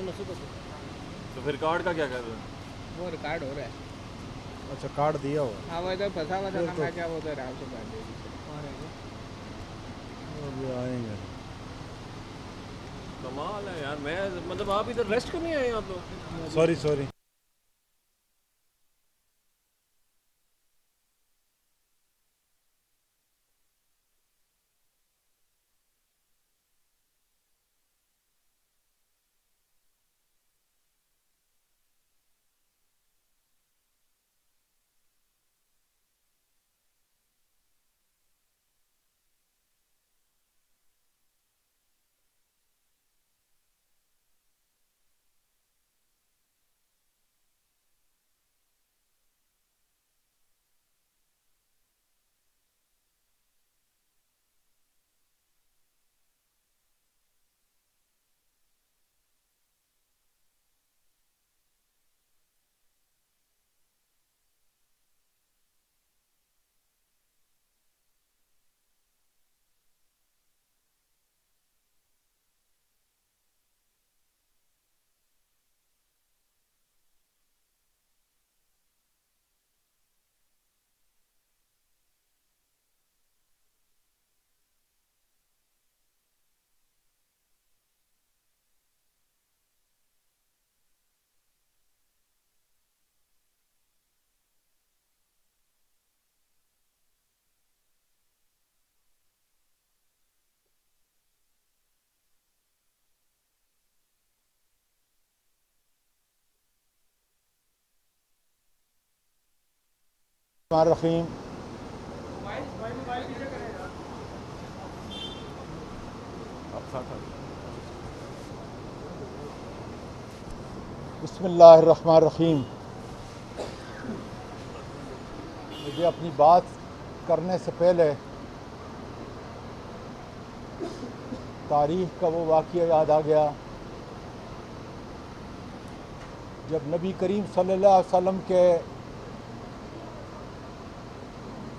تو پھر کارڈ کا کیا کر رہے ہیں؟ وہ ریکارڈ ہو رہا ہے. اچھا کارڈ دیا ہوا. ہاں وہ ادھر پھنسا ہوا تھا نا, بالکل. میں کیا وہ ادھر آپ سے بات دے دی. ابھی آئیں گے. کمال ہے یار. میں مطلب آپ ادھر ریسٹ کرنے آئے ہیں آپ لوگ؟ سوری. الرحیم. بسم اللہ الرحمن الرحیم. مجھے اپنی بات کرنے سے پہلے تاریخ کا وہ واقعہ یاد آ گیا جب نبی کریم صلی اللہ علیہ وسلم کے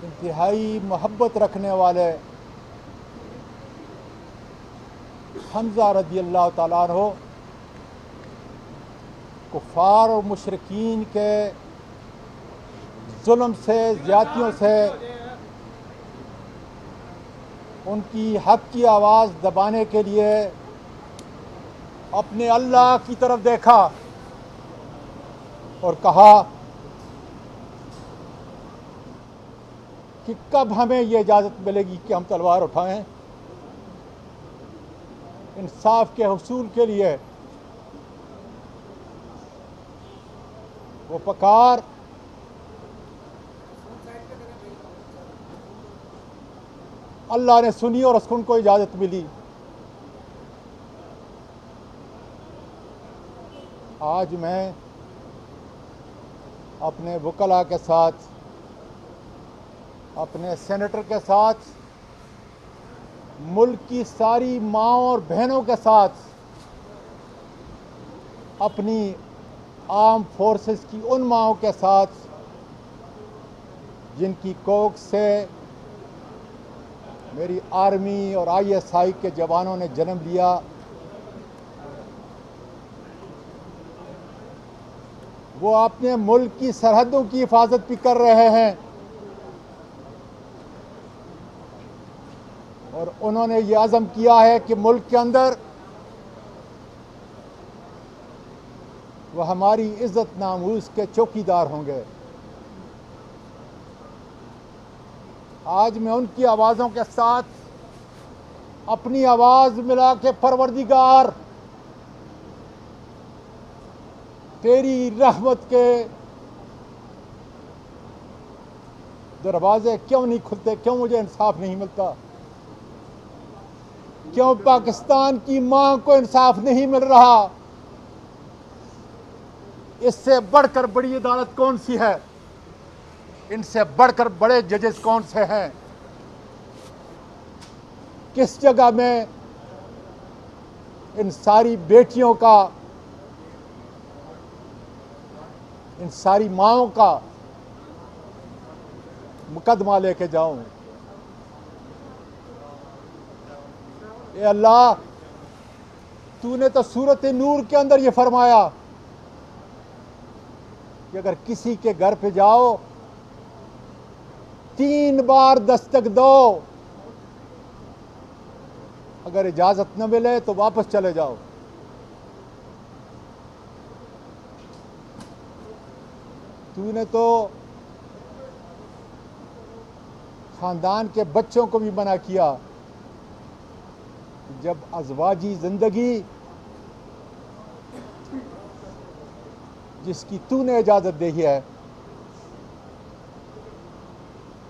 انتہائی محبت رکھنے والے حمزہ رضی اللہ تعالیٰ عنہ کفار اور مشرکین کے ظلم سے, زیادتیوں سے ان کی حق کی آواز دبانے کے لیے اپنے اللہ کی طرف دیکھا اور کہا کہ کب ہمیں یہ اجازت ملے گی کہ ہم تلوار اٹھائیں. انصاف کے حصول کے لیے وہ پکار اللہ نے سنی اور اس کو ان کو اجازت ملی. آج میں اپنے وکلاء کے ساتھ, اپنے سینیٹر کے ساتھ, ملک کی ساری ماؤں اور بہنوں کے ساتھ, اپنی آرم فورسز کی ان ماؤں کے ساتھ جن کی کوکھ سے میری آرمی اور آئی ایس آئی کے جوانوں نے جنم لیا, وہ اپنے ملک کی سرحدوں کی حفاظت بھی کر رہے ہیں اور انہوں نے یہ عزم کیا ہے کہ ملک کے اندر وہ ہماری عزت ناموس کے چوکیدار ہوں گے. آج میں ان کی آوازوں کے ساتھ اپنی آواز ملا کے پروردگار تیری رحمت کے دروازے کیوں نہیں کھلتے, کیوں مجھے انصاف نہیں ملتا, کیوں پاکستان کی ماں کو انصاف نہیں مل رہا, اس سے بڑھ کر بڑی عدالت کون سی ہے, ان سے بڑھ کر بڑے ججز کون سے ہیں, کس جگہ میں ان ساری بیٹیوں کا, ان ساری ماؤں کا مقدمہ لے کے جاؤں. اے اللہ, تو نے تو سورت نور کے اندر یہ فرمایا کہ اگر کسی کے گھر پہ جاؤ 3 بار دستک دو، اگر اجازت نہ ملے تو واپس چلے جاؤ۔ تو نے تو خاندان کے بچوں کو بھی منع کیا، جب ازواجی زندگی جس کی تو نے اجازت دی ہے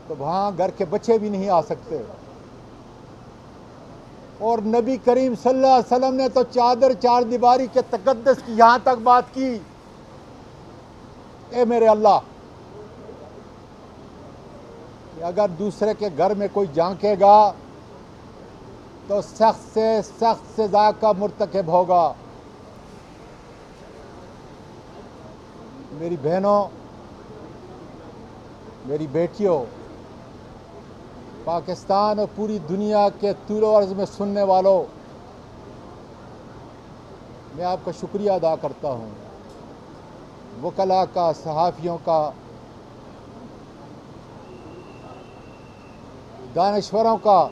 تو وہاں گھر کے بچے بھی نہیں آ سکتے۔ اور نبی کریم صلی اللہ علیہ وسلم نے تو چادر 4 دیواری کے تقدس کی یہاں تک بات کی، اے میرے اللہ، کہ اگر دوسرے کے گھر میں کوئی جھانکے گا تو سخت سے سخت سزا کا مرتکب ہوگا۔ میری بہنوں، میری بیٹیوں، پاکستان اور پوری دنیا کے طول و عرض میں سننے والوں، میں آپ کا شکریہ ادا کرتا ہوں، وکلاء کا، صحافیوں کا، دانشوروں کا،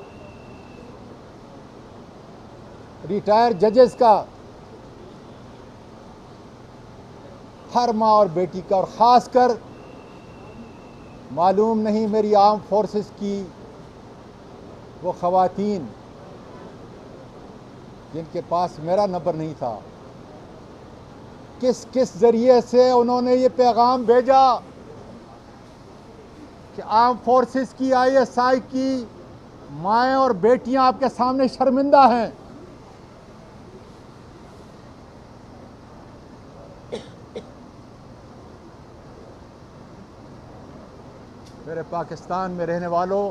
ریٹائر ججز کا، ہر ماں اور بیٹی کا، اور خاص کر معلوم نہیں میری آرم فورسز کی وہ خواتین جن کے پاس میرا نمبر نہیں تھا، کس کس ذریعے سے انہوں نے یہ پیغام بھیجا کہ آرم فورسز کی ISI کی مائیں اور بیٹیاں آپ کے سامنے شرمندہ ہیں۔ میرے پاکستان میں رہنے والوں،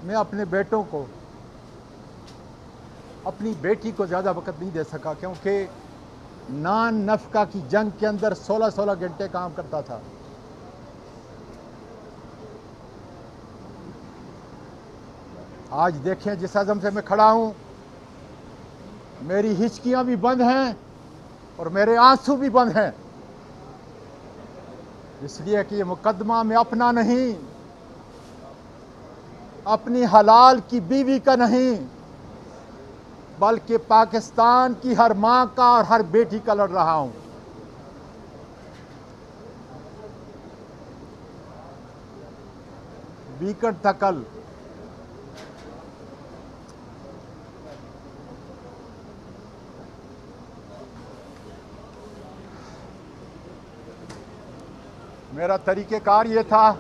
میں اپنے بیٹوں کو، اپنی بیٹی کو زیادہ وقت نہیں دے سکا، کیونکہ نان نفقہ کی جنگ کے اندر 16 گھنٹے کام کرتا تھا۔ آج دیکھیں جس عزم سے میں کھڑا ہوں، میری ہچکیاں بھی بند ہیں اور میرے آنسو بھی بند ہیں، اس لیے کہ یہ مقدمہ میں اپنا نہیں، اپنی حلال کی بیوی کا نہیں، بلکہ پاکستان کی ہر ماں کا اور ہر بیٹی کا لڑ رہا ہوں۔ ویکنڈ تھا کل، میرا طریقہ کار یہ تھا،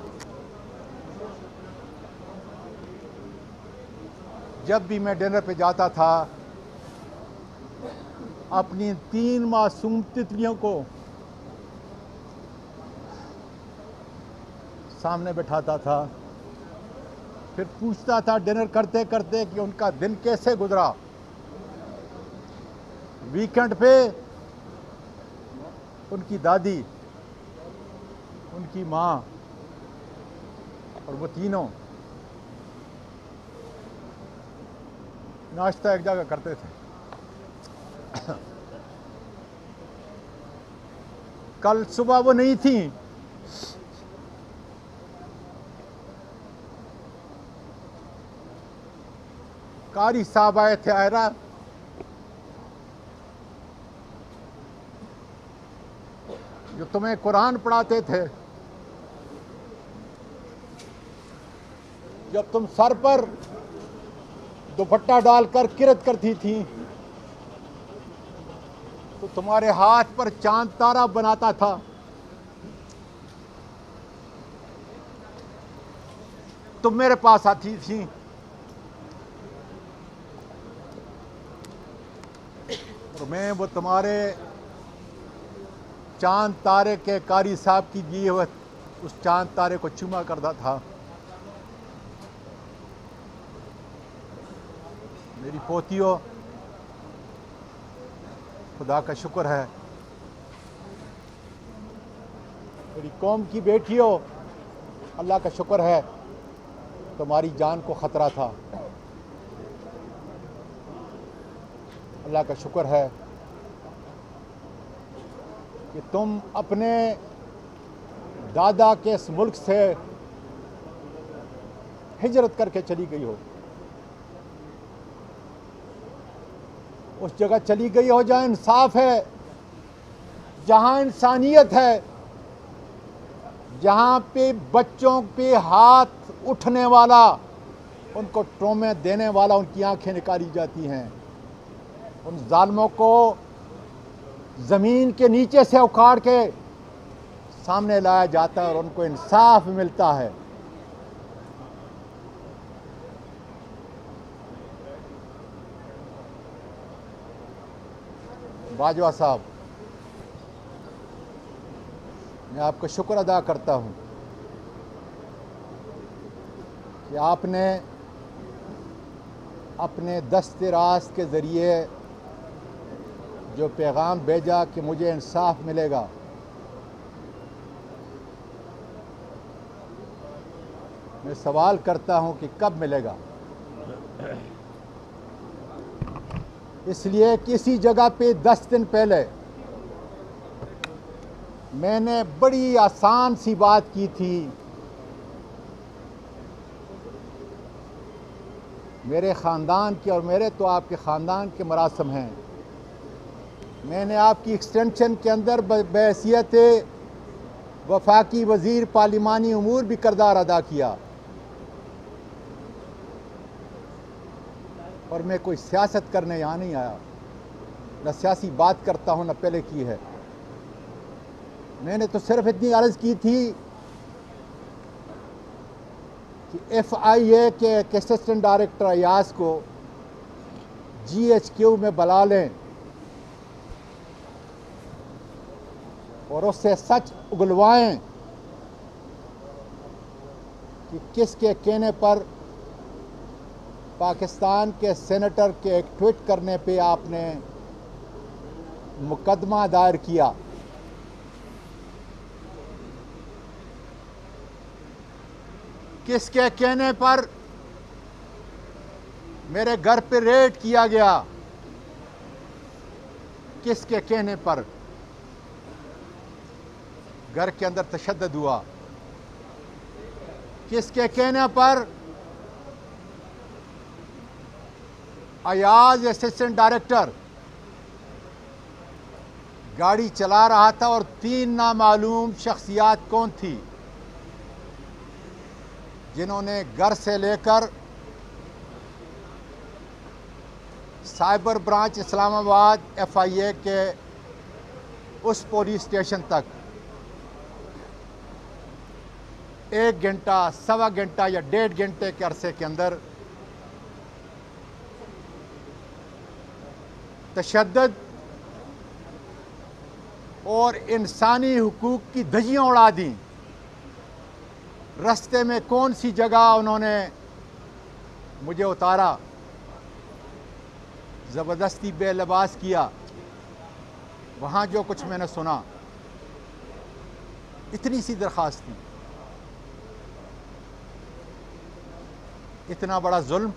جب بھی میں ڈنر پہ جاتا تھا اپنی 3 معصوم تتلیوں کو سامنے بٹھاتا تھا، پھر پوچھتا تھا ڈنر کرتے کرتے کہ ان کا دن کیسے گزرا۔ ویکنڈ پہ ان کی دادی، ان کی ماں اور وہ تینوں ناشتہ ایک جگہ کرتے تھے۔ کل صبح وہ نہیں تھیں، قاری صاحب آئے تھے آئرہ، جو تمہیں قرآن پڑھاتے تھے، جب تم سر پر دوپٹہ ڈال کر کرت کرتی تھی تو تمہارے ہاتھ پر چاند تارا بناتا تھا۔ تم میرے پاس آتی تھی، اور میں وہ تمہارے چاند تارے کے قاری صاحب کی دیے ہوئے اس چاند تارے کو چوما کرتا تھا۔ میری پوتیوں، خدا کا شکر ہے، میری قوم کی بیٹیوں، اللہ کا شکر ہے، تمہاری جان کو خطرہ تھا، اللہ کا شکر ہے کہ تم اپنے دادا کے اس ملک سے ہجرت کر کے چلی گئی ہو، اس جگہ چلی گئی ہو جہاں انصاف ہے، جہاں انسانیت ہے، جہاں پہ بچوں پہ ہاتھ اٹھنے والا، ان کو ٹرومے دینے والا، ان کی آنکھیں نکالی جاتی ہیں، ان ظالموں کو زمین کے نیچے سے اکھاڑ کے سامنے لایا جاتا ہے اور ان کو انصاف ملتا ہے۔ باجوہ صاحب، میں آپ کا شکر ادا کرتا ہوں کہ آپ نے اپنے دست راست کے ذریعے جو پیغام بھیجا کہ مجھے انصاف ملے گا، میں سوال کرتا ہوں کہ کب ملے گا؟ اس لیے کسی جگہ پہ 10 دن پہلے میں نے بڑی آسان سی بات کی تھی، میرے خاندان کے اور میرے تو آپ کے خاندان کے مراسم ہیں، میں نے آپ کی ایکسٹینشن کے اندر بحیثیت وفاقی وزیر پارلیمانی امور بھی کردار ادا کیا، اور میں کوئی سیاست کرنے یہاں نہیں آیا، نہ سیاسی بات کرتا ہوں نہ پہلے کی ہے، میں نے تو صرف اتنی عرض کی تھی کہ ایف آئی اے کے ایک اسسٹنٹ ڈائریکٹر ایاز کو جی ایچ کیو میں بلا لیں اور اس سے سچ اگلوائیں کہ کس کے کہنے پر پاکستان کے سینیٹر کے ایک ٹویٹ کرنے پہ آپ نے مقدمہ دائر کیا۔ کس کے کہنے پر میرے گھر پہ ریڈ کیا گیا، کس کے کہنے پر گھر کے اندر تشدد ہوا، کس کے کہنے پر ایاز اسسٹنٹ ڈائریکٹر گاڑی چلا رہا تھا اور 3 نامعلوم شخصیات کون تھی جنہوں نے گھر سے لے کر سائبر برانچ اسلام آباد ایف آئی اے کے اس پولیس اسٹیشن تک 1 گھنٹہ، 1.25 گھنٹہ یا 1.5 گھنٹے کے عرصے کے اندر تشدد اور انسانی حقوق کی دھجیاں اڑا دیں۔ رستے میں کون سی جگہ انہوں نے مجھے اتارا، زبردستی بے لباس کیا، وہاں جو کچھ میں نے سنا، اتنی سی درخواست تھی، اتنا بڑا ظلم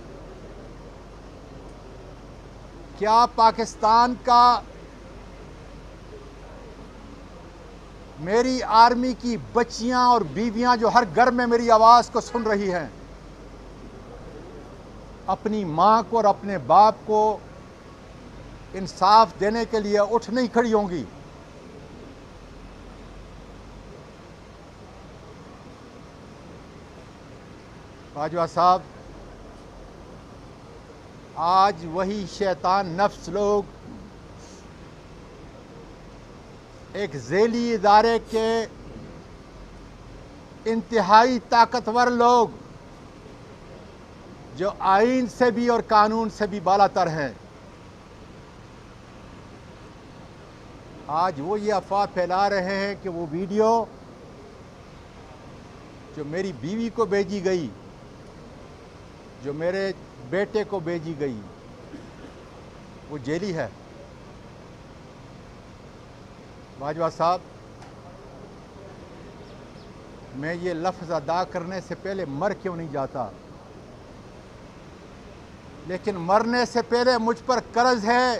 کیا پاکستان کا میری آرمی کی بچیاں اور بیویاں جو ہر گھر میں میری آواز کو سن رہی ہیں، اپنی ماں کو اور اپنے باپ کو انصاف دینے کے لیے اٹھ نہیں کھڑی ہوں گی؟ باجوہ صاحب، آج وہی شیطان نفس لوگ، ایک ذیلی ادارے کے انتہائی طاقتور لوگ جو آئین سے بھی اور قانون سے بھی بالا تر ہیں، آج وہ یہ افواہ پھیلا رہے ہیں کہ وہ ویڈیو جو میری بیوی کو بھیجی گئی، جو میرے بیٹے کو بھیجی گئی، وہ جیلی ہے۔ باجوہ صاحب، میں یہ لفظ ادا کرنے سے پہلے مر کیوں نہیں جاتا، لیکن مرنے سے پہلے مجھ پر قرض ہے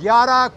11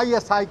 ISI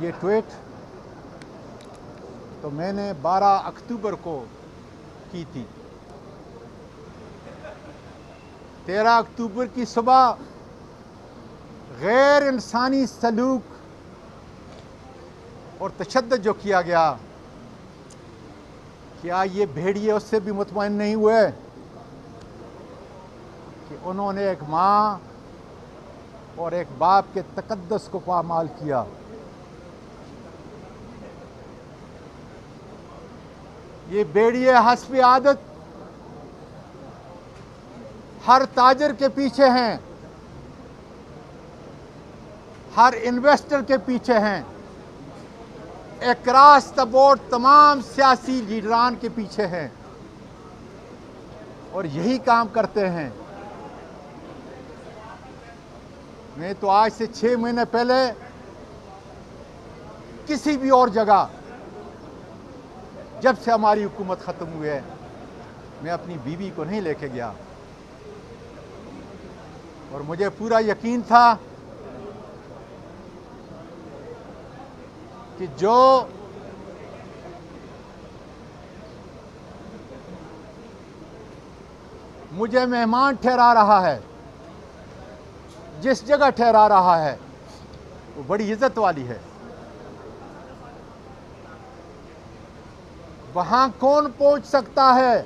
یہ ٹویٹ تو میں نے 12 اکتوبر کو کی تھی. 13 اکتوبر کی صبح غیر انسانی سلوک اور تشدد جو کیا گیا، کیا یہ بھیڑیے اس سے بھی مطمئن نہیں ہوئے کہ انہوں نے ایک ماں اور ایک باپ کے تقدس کو پامال کیا؟ یہ بھیڑیے حسب عادت ہر تاجر کے پیچھے ہیں، ہر انویسٹر کے پیچھے ہیں، اکراس دا بورڈ تمام سیاسی لیڈران کے پیچھے ہیں اور یہی کام کرتے ہیں. میں تو آج سے 6 مہینے پہلے کسی بھی اور جگہ جب سے ہماری حکومت ختم ہوئی ہے میں اپنی بیوی کو نہیں لے کے گیا، اور مجھے پورا یقین تھا کہ جو مجھے مہمان ٹھہرا رہا ہے، جس جگہ ٹھہرا رہا ہے، وہ بڑی عزت والی ہے. وہاں کون پہنچ سکتا ہے؟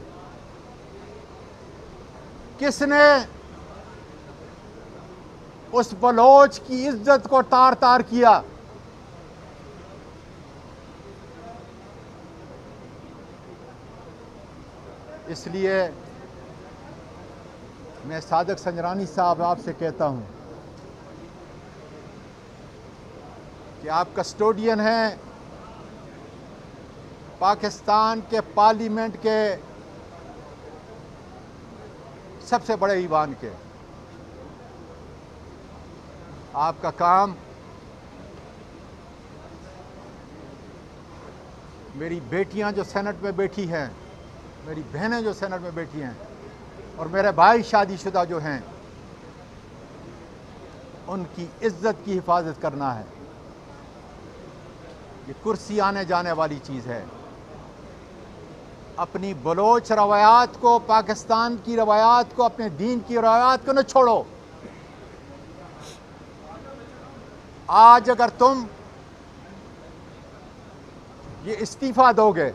کس نے اس بلوچ کی عزت کو تار تار کیا؟ اس لیے میں صادق سنجرانی صاحب آپ سے کہتا ہوں کہ آپ کسٹوڈین ہیں پاکستان کے پارلیمنٹ کے سب سے بڑے ایوان کے. آپ کا کام میری بیٹیاں جو سینٹ میں بیٹھی ہیں، میری بہنیں جو سینٹ میں بیٹھی ہیں، اور میرے بھائی شادی شدہ جو ہیں، ان کی عزت کی حفاظت کرنا ہے. یہ کرسی آنے جانے والی چیز ہے. اپنی بلوچ روایات کو، پاکستان کی روایات کو، اپنے دین کی روایات کو نہ چھوڑو. آج اگر تم یہ استعفیٰ دو گے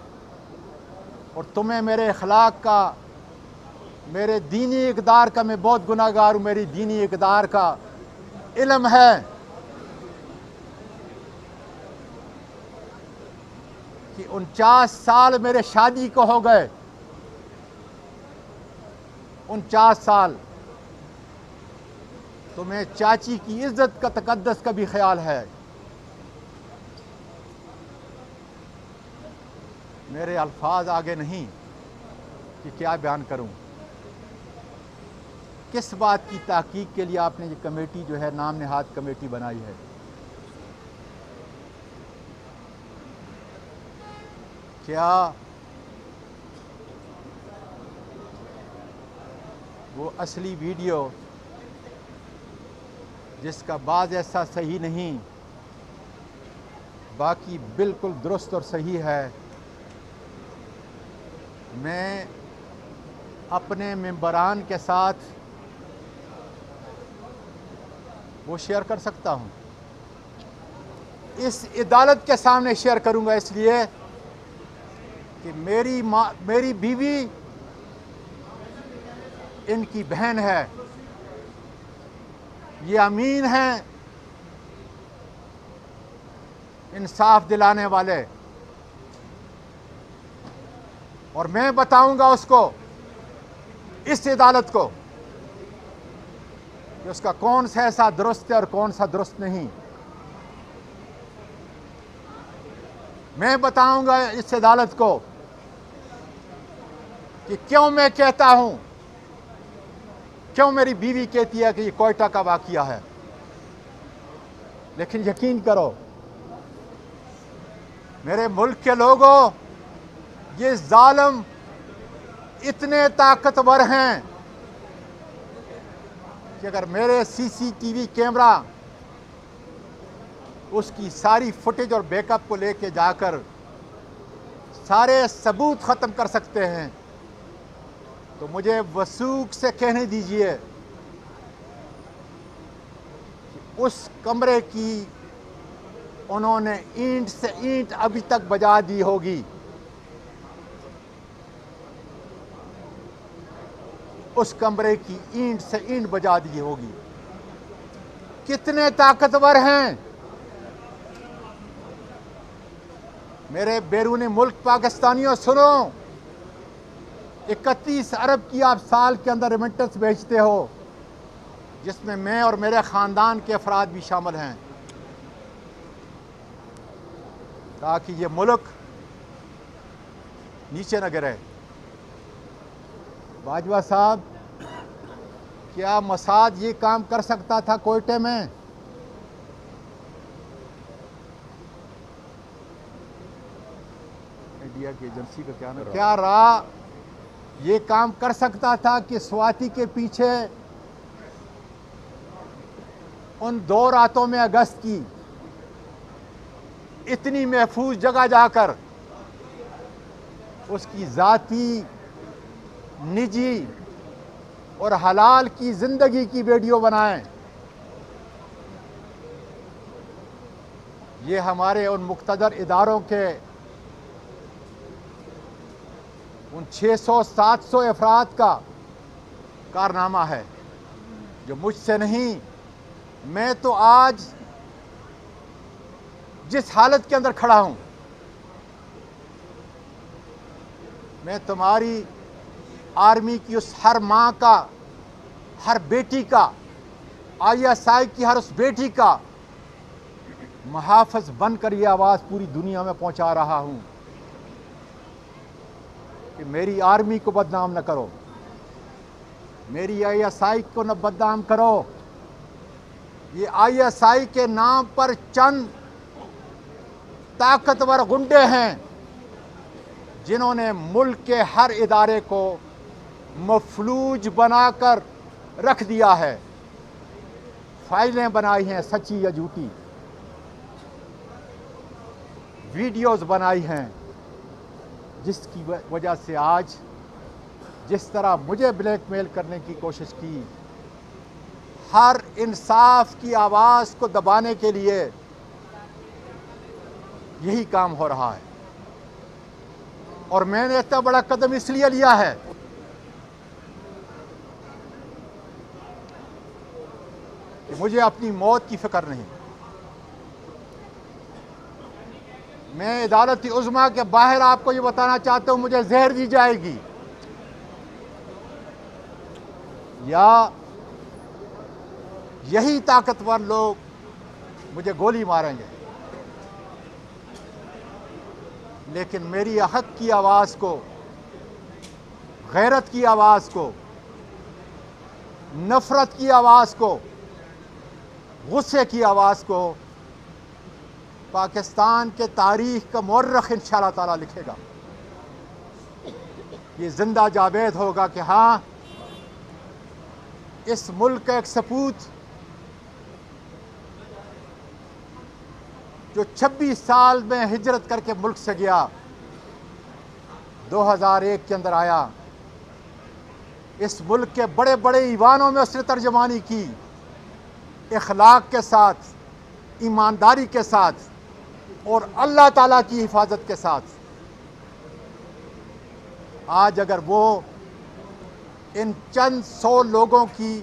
اور تمہیں میرے اخلاق کا، میرے دینی اقدار کا، میں بہت گناہ گار ہوں، میری دینی اقدار کا علم ہے کہ 49 سال میرے شادی کو ہو گئے، 49 سال. تمہیں چاچی کی عزت کا، تقدس کا بھی خیال ہے. میرے الفاظ آگے نہیں کہ کیا بیان کروں. کس بات کی تحقیق کے لیے آپ نے یہ کمیٹی جو ہے، نام نہاد کمیٹی بنائی ہے؟ کیا وہ اصلی ویڈیو جس کا بعض ایسا صحیح نہیں، باقی بالکل درست اور صحیح ہے، میں اپنے ممبران کے ساتھ وہ شیئر کر سکتا ہوں؟ اس عدالت کے سامنے شیئر کروں گا، اس لیے کہ میری بیوی ان کی بہن ہے، یہ امین ہیں، انصاف دلانے والے، اور میں بتاؤں گا اس کو، اس عدالت کو، کہ اس کا کون سا ایسا درست ہے اور کون سا درست نہیں. میں بتاؤں گا اس عدالت کو کہ کیوں میں کہتا ہوں، کیوں میری بیوی کہتی ہے کہ یہ کوئٹہ کا واقعہ ہے. لیکن یقین کرو میرے ملک کے لوگوں، یہ ظالم اتنے طاقتور ہیں کہ اگر میرے سی سی ٹی وی کیمرہ اس کی ساری فوٹیج اور بیک اپ کو لے کے جا کر سارے ثبوت ختم کر سکتے ہیں، تو مجھے وثوق سے کہنے دیجئے کہ اس کمرے کی انہوں نے اینٹ سے اینٹ ابھی تک بجا دی ہوگی، اس کمرے کی اینٹ سے اینٹ بجا دی ہوگی۔ کتنے طاقتور ہیں میرے بیرون ملک پاکستانیوں، سنو، 31 ارب کی آپ سال کے اندر ریمیٹنس بھیجتے ہو، جس میں میں اور میرے خاندان کے افراد بھی شامل ہیں، تاکہ یہ ملک نیچے نہ گرے۔ باجوہ صاحب، کیا موساد یہ کام کر سکتا تھا کوئٹے میں؟ انڈیا کی ایجنسی کا کیا نام؟ کیا رہا یہ کام کر سکتا تھا کہ سواتی کے پیچھے ان 2 راتوں میں اگست کی اتنی محفوظ جگہ جا کر اس کی ذاتی، نجی اور حلال کی زندگی کی ویڈیو بنائیں؟ یہ ہمارے ان مقتدر اداروں کے ان 600-700 افراد کا کارنامہ ہے، جو مجھ سے نہیں۔ میں تو آج جس حالت کے اندر کھڑا ہوں، میں تمہاری آرمی کی اس ہر ماں کا، ہر بیٹی کا، ISI کی ہر اس بیٹی کا محافظ بن کر یہ آواز پوری دنیا میں پہنچا رہا ہوں کہ میری آرمی کو بدنام نہ کرو، میری ISI کو نہ بدنام کرو۔ یہ ISI کے نام پر چند طاقتور گنڈے ہیں جنہوں نے ملک کے ہر ادارے کو مفلوج بنا کر رکھ دیا ہے، فائلیں بنائی ہیں سچی یا جھوٹی، ویڈیوز بنائی ہیں، جس کی وجہ سے آج جس طرح مجھے بلیک میل کرنے کی کوشش کی، ہر انصاف کی آواز کو دبانے کے لیے یہی کام ہو رہا ہے۔ اور میں نے اتنا بڑا قدم اس لیے لیا ہے کہ مجھے اپنی موت کی فکر نہیں۔ میں عدالت عظمیٰ کے باہر آپ کو یہ بتانا چاہتا ہوں، مجھے زہر دی جائے گی یا یہی طاقتور لوگ مجھے گولی ماریں گے، لیکن میری حق کی آواز کو، غیرت کی آواز کو، نفرت کی آواز کو، غصے کی آواز کو پاکستان کے تاریخ کا مورخ انشاءاللہ تعالیٰ لکھے گا۔ یہ زندہ جاوید ہوگا کہ ہاں، اس ملک کا ایک سپوت جو 26 سال میں ہجرت کر کے ملک سے گیا، 2001 کے اندر آیا، اس ملک کے بڑے بڑے ایوانوں میں اس نے ترجمانی کی، اخلاق کے ساتھ، ایمانداری کے ساتھ اور اللہ تعالیٰ کی حفاظت کے ساتھ۔ آج اگر وہ ان چند 100 لوگوں کی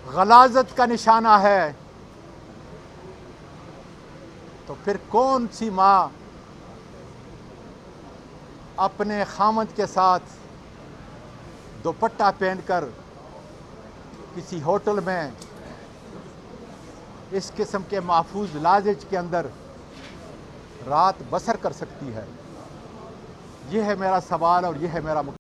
غلاظت کا نشانہ ہے، تو پھر کون سی ماں اپنے خامند کے ساتھ دوپٹہ پہن کر کسی ہوٹل میں اس قسم کے محفوظ لاجج کے اندر رات بسر کر سکتی ہے؟ یہ ہے میرا سوال اور یہ ہے میرا